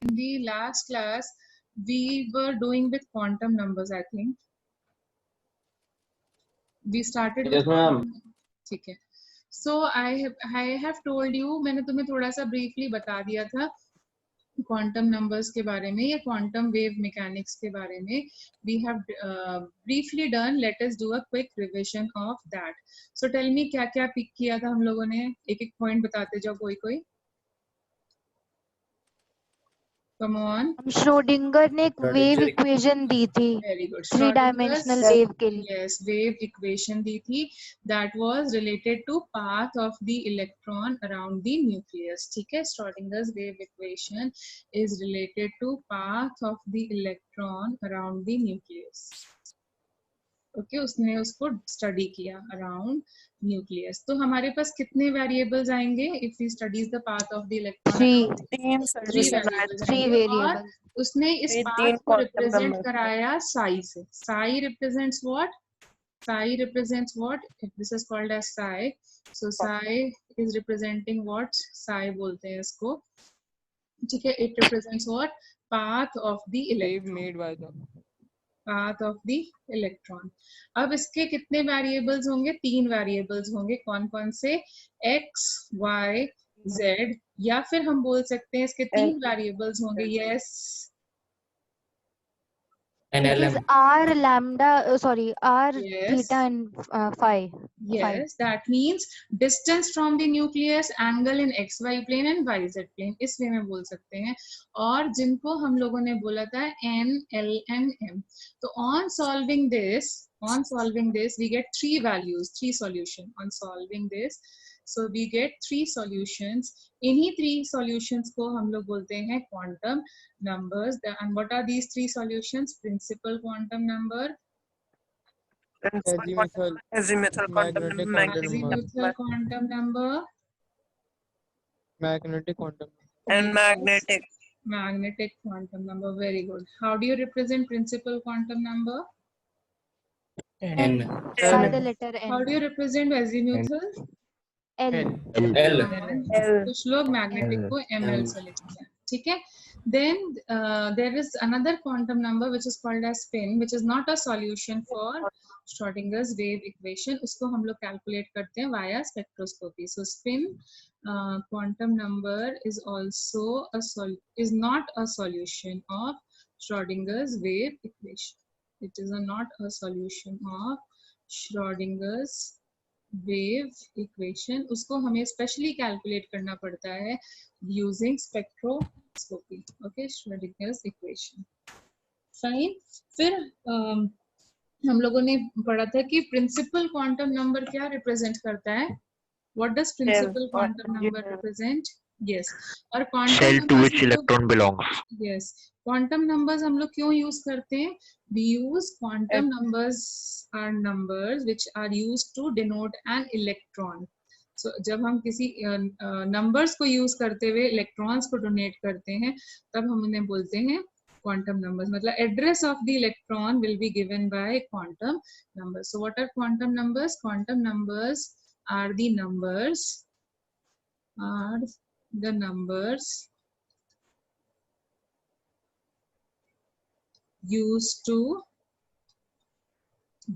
in the last class we were doing with quantum numbers. I think we started with Yes, ma'am. ठीक है. So I have told you, मैंने तुम्हें थोड़ा सा briefly बता दिया था क्वांटम नंबर्स के बारे में या क्वांटम वेव मैकेनिक्स के बारे में. We have briefly done. Let us do a quick revision of that. So tell me क्या क्या पिक किया था हम लोगों ने. एक एक पॉइंट बताते जाओ कोई कोई. Come on. श्रोडिंगर ने एक वेव इक्वेशन दी थी. Very good. 3 डायमेंशनल वेव के लिए. यस, वेव इक्वेशन दी थी. That was related to path of the electron around the nucleus. ठीक है. Schrodinger's wave equation is related to path of the electron around the nucleus. Okay, उसने उसको study किया around nucleus. तो हमारे पास कितने वेरिएबल्स आएंगे if we studies the path of the electron? 3 variables आएंगे. और उसने इस पाथ को रिप्रेजेंट कराया साई से. Sai represents what? Psi represents what? This is called as psi. So psi is representing what? Psi बोलते हैं इसको. ठीक है. It represents what? Path of the electron. made by the path of the electron. अब इसके कितने वेरिएबल्स होंगे? 3 variables होंगे. कौन कौन से? x, y, z. या फिर हम बोल सकते हैं इसके 3 वेरिएबल्स होंगे. yes. It is r lambda, sorry, r Yes. theta and phi. Yes, that means distance from the nucleus, angle in xy plane and yz plane. इस वे में बोल सकते हैं. और जिनको हम लोगों ने बोला था n, l and m. तो on solving this we get 3 values, 3 solution. On solving this, so we get 3 solutions. इन्हीं 3 solutions को हम लोग बोलते हैं quantum numbers. And what are these 3 solutions? Principal quantum number, azimuthal quantum number, magnetic quantum and magnetic quantum number. Very good. How do you represent principal quantum number? N. By the letter N. How do you represent azimuthal? L. कुछ लोग magnetic को ml से लिखते हैं. ठीक है. Then there is another quantum number which is called as spin, which is not a solution for Schrodinger's wave equation. उसको हम लोग calculate करते हैं via spectroscopy. So spin quantum number is also is not a solution of Schrodinger's wave equation. It is not a solution of Schrodinger's wave equation. उसको हमें specially calculate करना पड़ता है using spectroscopy. Okay, Schrodinger's equation. Fine. फिर हम लोगों ने पढ़ा था कि principal quantum number क्या represent करता है? What does principal quantum number represent? Yes. और quantum cell to which electron belongs. Yes. Quantum numbers हम लोग क्यों use करते हैं? We use quantum numbers are numbers which are used to denote an electron. So जब हम किसी numbers को use करते हुए electrons को donate करते हैं तब हम उन्हें बोलते हैं quantum numbers. मतलब address of the electron will be given by quantum numbers. So what are quantum numbers? Quantum numbers are the numbers used to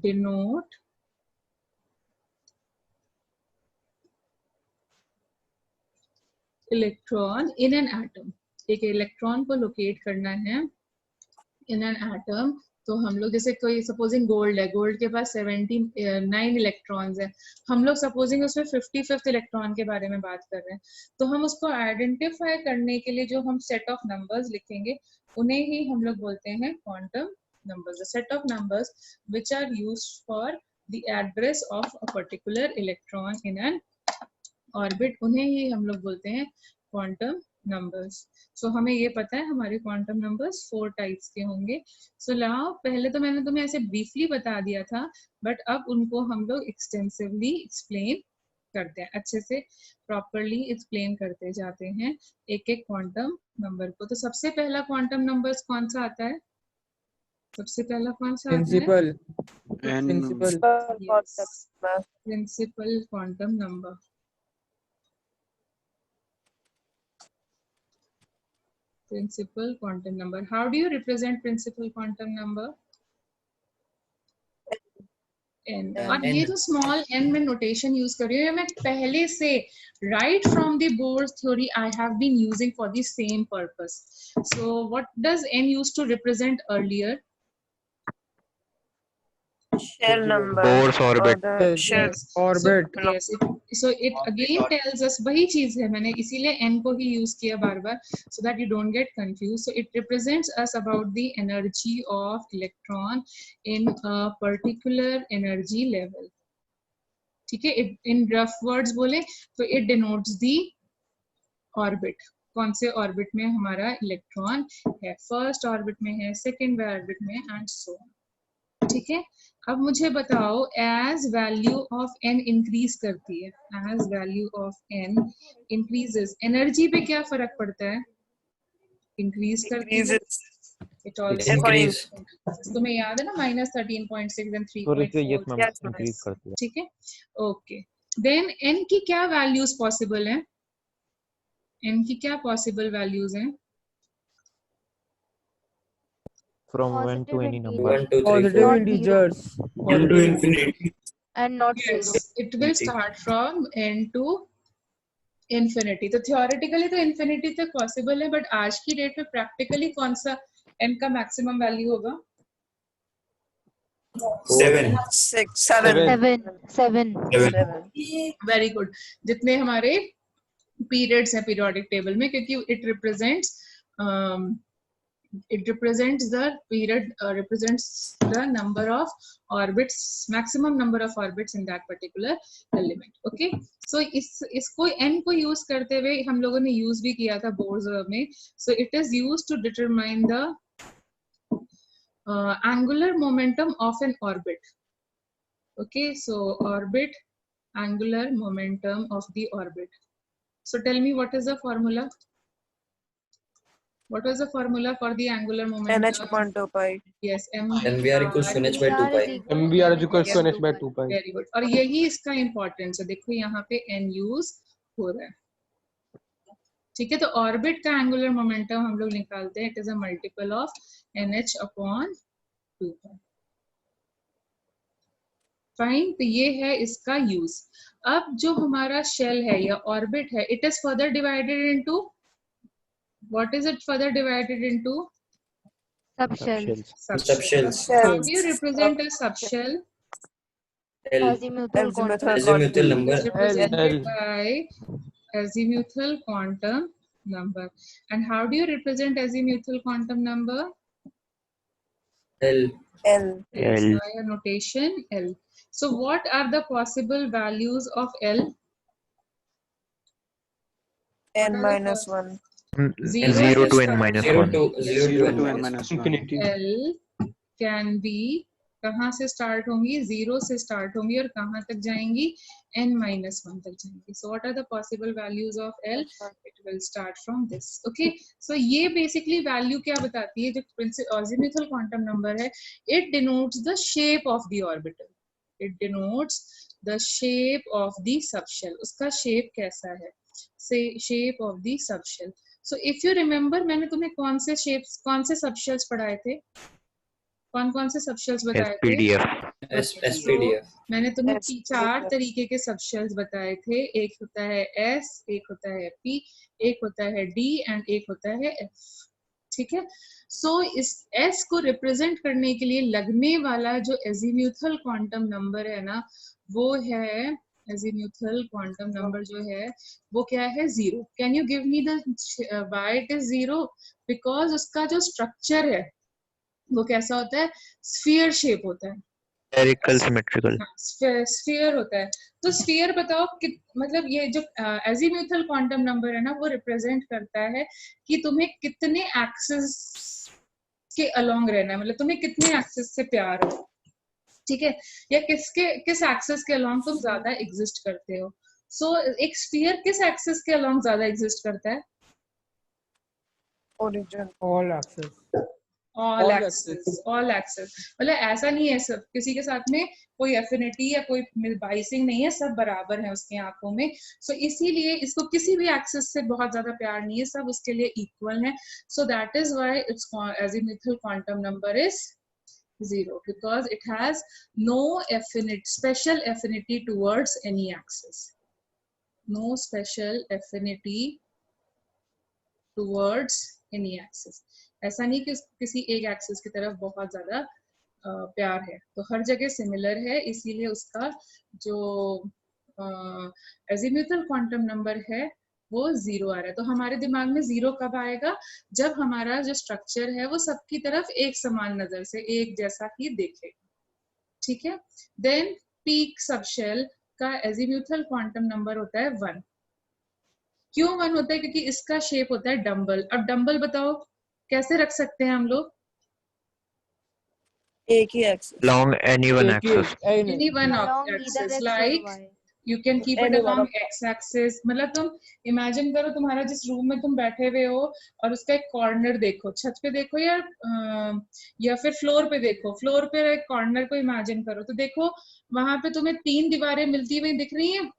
denote electron in an atom. एक इलेक्ट्रॉन को लोकेट करना है in an atom. तो हम लोग जैसे कोई supposing gold है, गोल्ड के पास 79 इलेक्ट्रॉन्स है. हम लोग सपोजिंग उसमें 55th इलेक्ट्रॉन के बारे में बात कर रहे हैं. तो हम उसको आइडेंटिफाई करने के लिए जो हम सेट ऑफ नंबर्स लिखेंगे उन्हें ही हम लोग बोलते हैं quantum numbers. The set of numbers which are used for the address of a particular electron in an orbit, उन्हें ही हम लोग बोलते हैं क्वांटम नंबर्स. सो हमें ये पता है हमारे क्वांटम नंबर्स 4 टाइप्स के होंगे. सो लाओ पहले तो मैंने तुम्हें ऐसे ब्रीफली बता दिया था, बट अब उनको हम लोग एक्सटेंसिवली एक्सप्लेन करते हैं, अच्छे से प्रॉपरली एक्सप्लेन करते जाते हैं एक एक क्वांटम नंबर को. तो सबसे पहला क्वांटम नंबर्स कौन सा आता है? सबसे पहला कौन सा आता है? Principal quantum number. Principal quantum number. How do you represent principal quantum number? n. और ये जो small n में notation use कर रही हूँ, ये मैं पहले से right from the Bohr's theory I have been using for the same purpose. So what does n used to represent earlier? Shell number. Bohr's orbit. Or the shell. Yes. Orbit. So it again tells us वही चीज है, मैंने इसीलिए n को ही use किया बार बार, so that you don't get confused. So it represents us about the energy of electron in a particular energy level. ठीक है, in rough words बोले तो it denotes the orbit. कौन से orbit में हमारा electron है, first orbit में है, second orbit में, and so on. ठीक है, अब मुझे बताओ as value of n increase करती है, as value of n increases, energy पे क्या फर्क पड़ता है? increase करती है, it also Increase. तुम्हें याद है ना, -13.6 and 3.4, Yes, increase करती है. ठीक है, okay. Then n की क्या values possible हैं? n की क्या possible values हैं? From 1 to any number. 1, 2, 3, Positive 4. integers. N to infinity. And not Yes, zero. it will start from n to infinity. तो theoretically तो infinity तक possible है, but आज की डेट में practically कौन सा n का maximum value होगा? 7. 6, 7. 7. Very good. जितने हमारे periods हैं periodic table में, क्योंकि it represents the period, represents the number of orbits, maximum number of orbits in that particular element. Okay, so इसको n को use करते हुए हम लोगों ने use भी किया था Bohr's में. So it is used to determine the angular momentum of an orbit. Okay, so orbit, angular momentum of the orbit. So tell me, what is the formula? What was the formula for the angular momentum? NH/2 pi. Yes, MVR equals to NH by 2 pi. MVR is equals to NH by 2 pi. Very good. और यही इसका importance है, देखो यहाँ पे n use हो रहा है. ठीक है, तो ऑर्बिट का एंगुलर मोमेंटम हम लोग निकालते हैं, it is a multiple of NH/2 pi. Fine, तो ये है इसका यूज. अब जो हमारा शेल है या ऑर्बिट है, it is further divided into, what is it further divided into? Subshells. Subshells. How do you represent a subshell? L. Azimuthal quantum. Azimuthal number. It's represented L. by azimuthal quantum number. And how do you represent azimuthal quantum number? L. L. Yes, L. by a notation L. So what are the possible values of L? N-1. 0 to n minus 0 1. to 0 to n minus 1. Infinity. L can be, कहाँ से start होंगी? 0 से start होंगी और कहाँ तक जाएंगी? n-1 तक जाएंगी. So what are the possible values of L? It will start from this. Okay, so ये basically value क्या बताती है? जो azimuthal quantum number है, it denotes the shape of the orbital. It denotes the shape of the subshell. उसका shape कैसा है? Say shape of the subshell. So if you remember, मैंने तुम्हें कौन से shapes, कौन से subshells पढ़ाए थे? कौन से subshells बताए थे? SPDF. SPDF. मैंने तुम्हें SPDF. 4 तरीके के subshells बताए थे. एक होता है S, एक होता है P, एक होता है D and एक होता है F. ठीक है, so इस S को represent करने के लिए लगने वाला जो azimuthal quantum number है ना, वो है azimuthal quantum number जो है वो क्या है? 0. Can you give me the why it is 0? Because उसका जो structure है वो कैसा होता है? Sphere shape होता है. Spherical, symmetrical. स्फीयर होता है. तो स्फीयर बताओ कि मतलब ये जो azimuthal quantum number है ना, वो रिप्रेजेंट करता है कि तुम्हें कितने एक्सिस के अलोंग रहना है, मतलब तुम्हें कितने एक्सिस से प्यार हो. ठीक है, या किस एक्सिस के अलोंग तुम ज्यादा एग्जिस्ट करते हो. सो एक स्फीयर किस एक्सिस के अलोंग ज्यादा एग्जिस्ट करता है? Origin. All axes. All axes मतलब ऐसा नहीं है सब किसी के साथ में कोई एफिनिटी या कोई बाइसिंग नहीं है, सब बराबर है उसकी आंखों में। सो इसीलिए इसको किसी भी एक्सेस से बहुत ज्यादा प्यार नहीं है, सब उसके लिए इक्वल है। So that is why it's azimuthal quantum number is 0 because it has no special affinity towards any axis. No special affinity towards any axis. ऐसा नहीं कि किसी एक एक्सिस की तरफ बहुत ज्यादा प्यार है, तो हर जगह सिमिलर है, इसीलिए उसका जो एजीम्यूथल क्वांटम नंबर है वो 0 आ रहा है। तो हमारे दिमाग में 0 कब आएगा? जब हमारा जो स्ट्रक्चर है वो सबकी तरफ एक समान नजर से एक जैसा ही देखेगा, ठीक है। देन पीक सबशेल का एजीम्यूथल क्वांटम नंबर होता है 1। क्यों 1 होता है? क्योंकि इसका शेप होता है डम्बल। अब डम्बल बताओ कैसे रख सकते हैं हम लोग? एक ही axis, Along any one axis. Any one Along either axis, x or like y. you can keep it Any one along of them. x axis। मतलब तुम इमेजिन करो तुम्हारा जिस रूम में तुम बैठे हुए हो और उसका एक कॉर्नर देखो, छत पे देखो या फिर फ्लोर पे देखो, फ्लोर पे एक कॉर्नर को इमेजिन करो, तो देखो वहां पे तुम्हें 3 दीवारें मिलती हुई दिख रही हैं।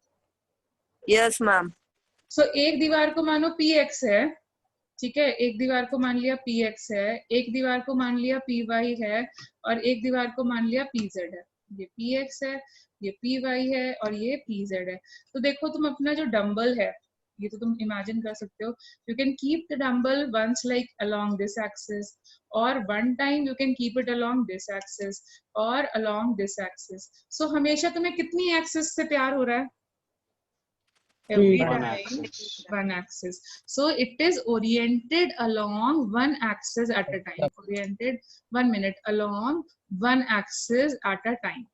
Yes ma'am. सो एक दीवार को मानो px है, ठीक है, एक दीवार को मान लिया px है, एक दीवार को मान लिया py है और एक दीवार को मान लिया pz है। ये px है, ये py है और ये pz है। तो देखो तुम अपना जो डम्बल है, ये तो तुम इमेजिन कर सकते हो, you can keep the dumbbell once like along this axis और one time you can keep it along this axis और अलोंग दिस एक्सिस। सो हमेशा तुम्हें कितनी एक्सिस से प्यार हो रहा है? Every time one axis. So it is oriented along one axis at a time. Oriented 1 minute along one axis at a time.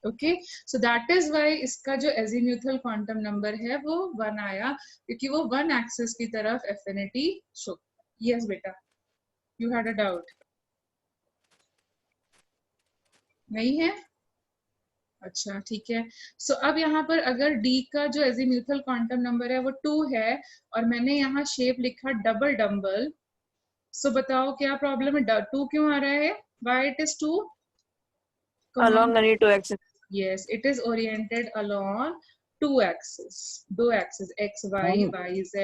Okay, so that is why इसका जो azimuthal quantum number है वो 1 आया, क्योंकि वो one axis की तरफ affinity show। Yes बेटा, you had a doubt? नहीं है? अच्छा ठीक है। सो अब यहाँ पर अगर D का जो एजीम्यूथल क्वांटम नंबर है वो 2 है और मैंने यहाँ शेप लिखा डबल डम्बल, सो बताओ क्या प्रॉब्लम है? 2 क्यों आ रहा है? Why it is 2? Along any two axes. Yes, it is oriented along 2 axes, 2 axes x y y z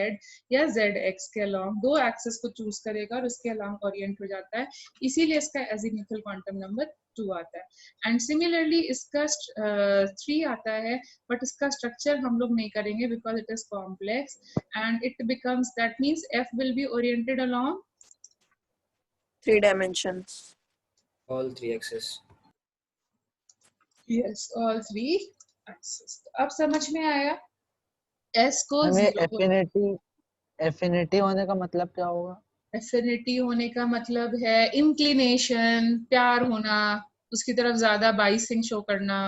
या z x के along 2 axes को चूज करेगा और उसके along ओरिएंट हो जाता है, इसीलिए इसका एजीम्यूथल क्वांटम नंबर 2 आता है। एंड सिमिलरली इसका 3 आता है, बट इसका स्ट्रक्चर हम लोग नहीं करेंगे because it is complex and it becomes, that means f will be oriented along 3 dimensions. All 3 axes. yes all 3 axes। अब समझ में आया? s को हमें एफिनिटी होने का मतलब क्या होगा? एफिनिटी होने का मतलब है इंक्लिनेशन, प्यार होना, उसकी तरफ ज्यादा बाइसिंग शो करना।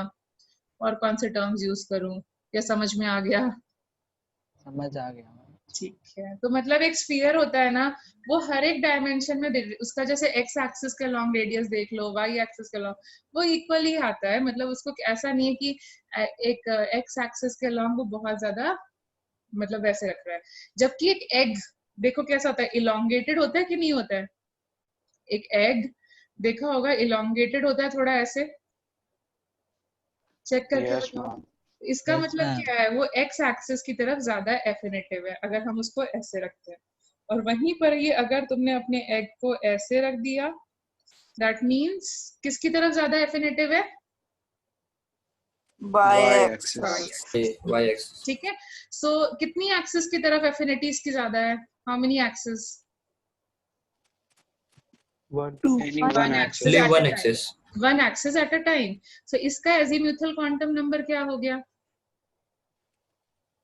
और कौन से टर्म्स यूज करूं? या समझ में आ गया? समझ आ गया। ठीक है, तो मतलब एक स्फीयर होता है ना, वो हर एक डायमेंशन में उसका जैसे एक्स एक्सिस के लॉन्ग रेडियस देख लो, वाई एक्सिस के लॉन्ग, वो इक्वली आता है। मतलब उसको ऐसा नहीं है कि एक एक्स एक्सिस के लॉन्ग वो बहुत ज्यादा मतलब वैसे रख रहा है। जबकि एक एग देखो कैसा होता है, इलोंगेटेड होता है कि नहीं होता है? एक एग देखा होगा इलोंगेटेड होता है थोड़ा ऐसे, चेक करके बताओ। इसका मतलब क्या है? वो एक्स एक्सिस की तरफ ज्यादा एफिनेटिव है अगर हम उसको ऐसे रखते हैं, और वहीं पर ये अगर तुमने अपने एग को ऐसे रख दिया, दैट मींस किसकी तरफ ज्यादा एफिनेटिव है? Y axis. ठीक है। सो कितनी एक्सिस की तरफ एफिनिटी इसकी ज्यादा है? How many axis? One axis. One axis at a time. So इसका एजीम्यूथल क्वांटम नंबर क्या हो गया?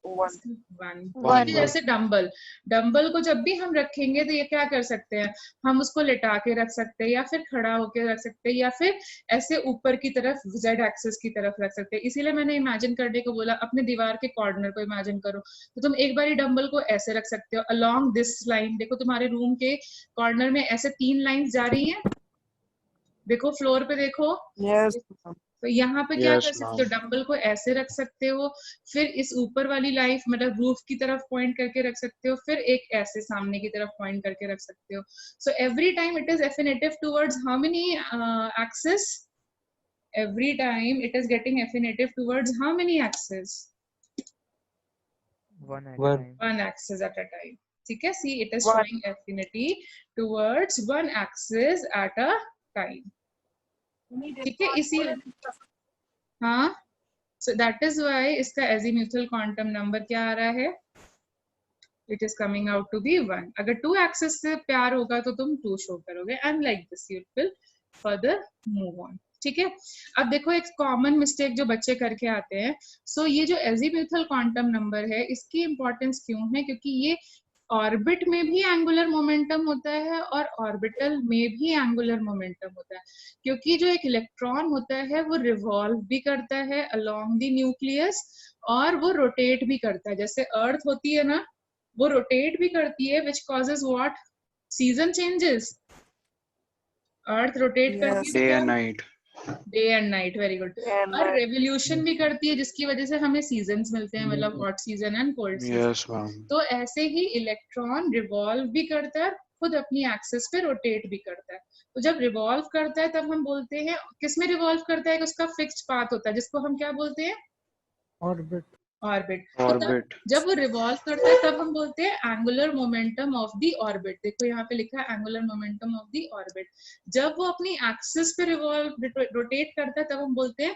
1। जैसे डम्बल को जब भी हम रखेंगे तो ये क्या कर सकते हैं, हम उसको लेटा के रख सकते हैं या फिर खड़ा होके रख सकते हैं या फिर ऐसे ऊपर की तरफ जेड एक्सिस की तरफ रख सकते हैं। इसीलिए मैंने इमेजिन करने को बोला, अपने दीवार के कॉर्नर को इमेजिन करो, तो तुम एक बार डम्बल को ऐसे रख सकते हो अलोंग दिस लाइन। देखो तुम्हारे रूम के कॉर्नर में ऐसे 3 लाइंस जा रही हैं, देखो फ्लोर पे देखो। Yes. तो यहाँ पे क्या Yes, कर सकते हो, ma'am. डंबल को ऐसे रख सकते हो, फिर इस ऊपर वाली लाइफ मतलब रूफ की तरफ पॉइंट करके रख सकते हो, फिर एक ऐसे सामने की तरफ पॉइंट करके रख सकते हो. So every time it is affinitive towards how many axis? Every time it is getting affinitive towards how many axes? One at a One. time. One axis at a time. ठीक है, see it is One. showing affinity towards one axis at a time. ठीक है, इसी हाँ, so that is why इसका azimuthal quantum number क्या आ रहा है? It is coming out to be 1. अगर 2 axis से प्यार होगा तो तुम 2 शो करोगे, and like this you will further move on. ठीक है, अब देखो एक कॉमन मिस्टेक जो बच्चे करके आते हैं. सो ये जो एजीम्यूथल क्वांटम नंबर है इसकी इंपॉर्टेंस क्यों है? क्योंकि ये ऑर्बिट में भी एंगुलर मोमेंटम होता है और ऑर्बिटल में भी एंगुलर मोमेंटम होता है, क्योंकि जो एक इलेक्ट्रॉन होता है वो रिवॉल्व भी करता है अलोंग द न्यूक्लियस और वो रोटेट भी करता है. जैसे अर्थ होती है ना, वो रोटेट भी करती है, which causes what? Season changes. Earth rotate करती है Day तो and night. Day and night, very good. और रेवोल्यूशन भी करती है जिसकी वजह से हमें सीजन्स मिलते हैं, मतलब hot season and cold season. Yes, ma'am. तो ऐसे ही इलेक्ट्रॉन रिवॉल्व भी करता है, खुद अपनी एक्सिस पे रोटेट भी करता है. तो जब रिवॉल्व करता है तब हम बोलते हैं, किसमें रिवॉल्व करता है? उसका फिक्स्ड पाथ होता है जिसको हम क्या बोलते हैं? ऑर्बिट. ऑर्बिट. Orbit. जब वो रिवॉल्व करता है तब हम बोलते हैं angular momentum of the orbit. देखो यहाँ पे लिखा है angular momentum of the orbit. जब वो अपनी एक्सिस पे रिवॉल्व रोटेट करता है तब हम बोलते हैं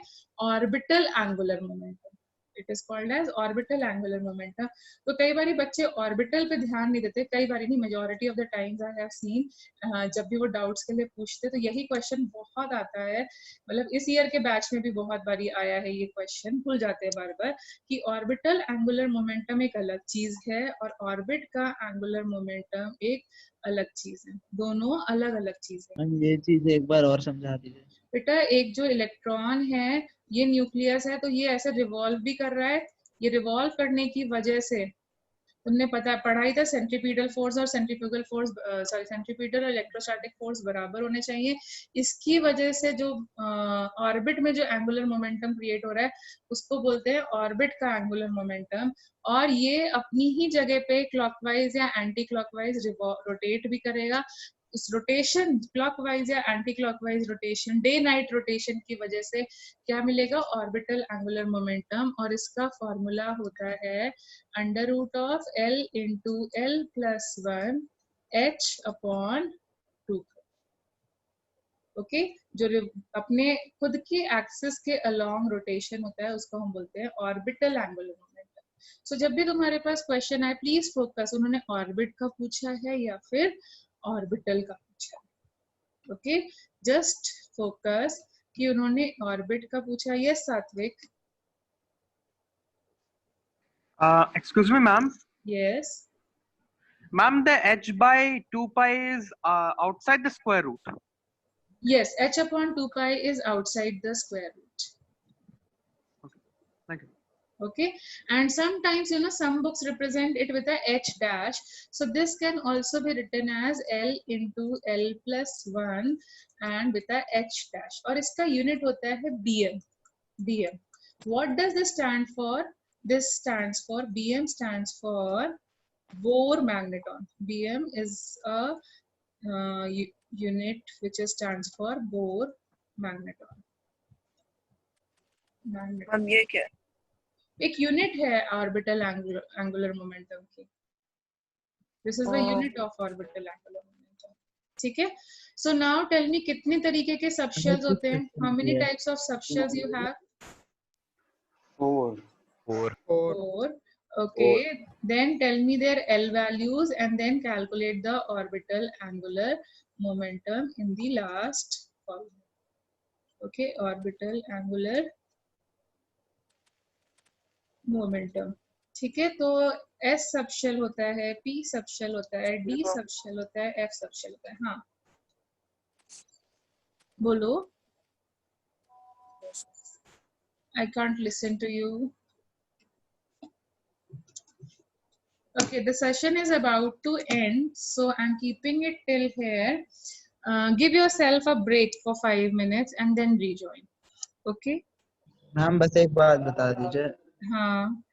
orbital angular momentum. It is called as orbital angular momentum. तो कई बार बच्चे ऑर्बिटल पे ध्यान नहीं देते, कई बार नहीं, majority of the times I have seen जब भी वो डाउट्स के लिए पूछते तो यही क्वेश्चन बहुत आता है. मतलब इस ईयर के बैच में भी बहुत बारी आया है ये क्वेश्चन, भूल जाते हैं बार बार कि ऑर्बिटल एंगुलर मोमेंटम एक अलग चीज है और ऑर्बिट का एंगुलर मोमेंटम एक अलग चीज है. दोनों अलग अलग चीज है. ये चीज एक बार और समझा दीजिए. बेटा एक जो इलेक्ट्रॉन है, ये न्यूक्लियस है, तो ये ऐसे रिवॉल्व भी कर रहा है. ये रिवॉल्व करने की वजह से तुमने पढ़ाई था सेंट्रीपिटल फोर्स और सेंट्रीफ्यूगल फोर्स, सेंट्रीपिटल और इलेक्ट्रोस्टैटिक फोर्स बराबर होने चाहिए. इसकी वजह से जो ऑर्बिट में जो एंगुलर मोमेंटम क्रिएट हो रहा है उसको बोलते हैं ऑर्बिट का एंगुलर मोमेंटम. और ये अपनी ही जगह पे क्लॉकवाइज या एंटी क्लॉकवाइज रोटेट भी करेगा. उस रोटेशन, क्लॉकवाइज या anti clockwise rotation, day night rotation की वजह से क्या मिलेगा? Orbital angular momentum. और इसका फॉर्मूला होता है under root of L into L+1 H/2. Okay, जो अपने खुद की एक्सिस के अलोंग रोटेशन होता है उसको हम बोलते हैं ऑर्बिटल एंगुलर मोमेंटम. सो जब भी तुम्हारे पास क्वेश्चन आए प्लीज फोकस, उन्होंने ऑर्बिट का पूछा है या फिर ऑर्बिटल का पूछा है. ओके, जस्ट फोकस कि उन्होंने ऑर्बिट का पूछा. यस सात्विक. Excuse me, ma'am. Yes. Ma'am, the h by 2 pi is outside the square root. Yes, h/2 is outside the square root. Okay, thank you. Okay, and sometimes some books represent it with a h dash, so this can also be written as L into L+1 and with a h dash. और इसका unit होता है bm. bm. What does this stand for? This stands for, bm stands for Bohr magneton. bm is a unit which stands for Bohr magneton. हम ये क्या? एक unit है orbital angular momentum की. This is the unit of orbital angular momentum. ठीक है, so now tell me कितने तरीके के सबशेल्स होते हैं? How many types of subshells you have? 4. 4. Okay, then tell me their L values and then calculate the orbital angular momentum in the last column. Okay, orbital angular momentum. ठीक है, तो S subshell होता है, P subshell होता है, D subshell होता है, F subshell होता है. हाँ बोलो. I can't listen to you. Okay, the session is about to end, so I'm keeping it till here. Give yourself a break for 5 minutes and then rejoin. Okay ma'am बस एक बात बता दीजिए, हाँ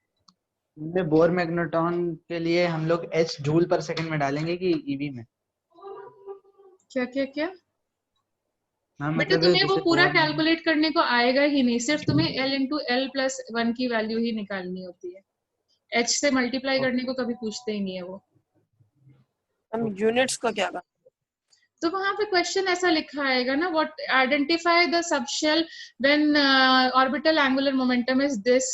बोर मैग्नेट्रॉन के लिए हम लोग H जूल पर सेकंड में डालेंगे कि ईवी में? क्या क्या क्या मैम बेटा मतलब तुम्हें वो जैसे पूरा बोर कैलकुलेट करने को आएगा ही नहीं, सिर्फ तुम्हें L इंटू एल प्लस 1 की वैल्यू ही निकालनी होती है। H से मल्टीप्लाई करने को कभी पूछते ही नहीं है वो। हम यूनिट्स का क्या? तो वहां पे क्वेश्चन ऐसा लिखा आएगा ना, what identify the subshell when orbital angular momentum is this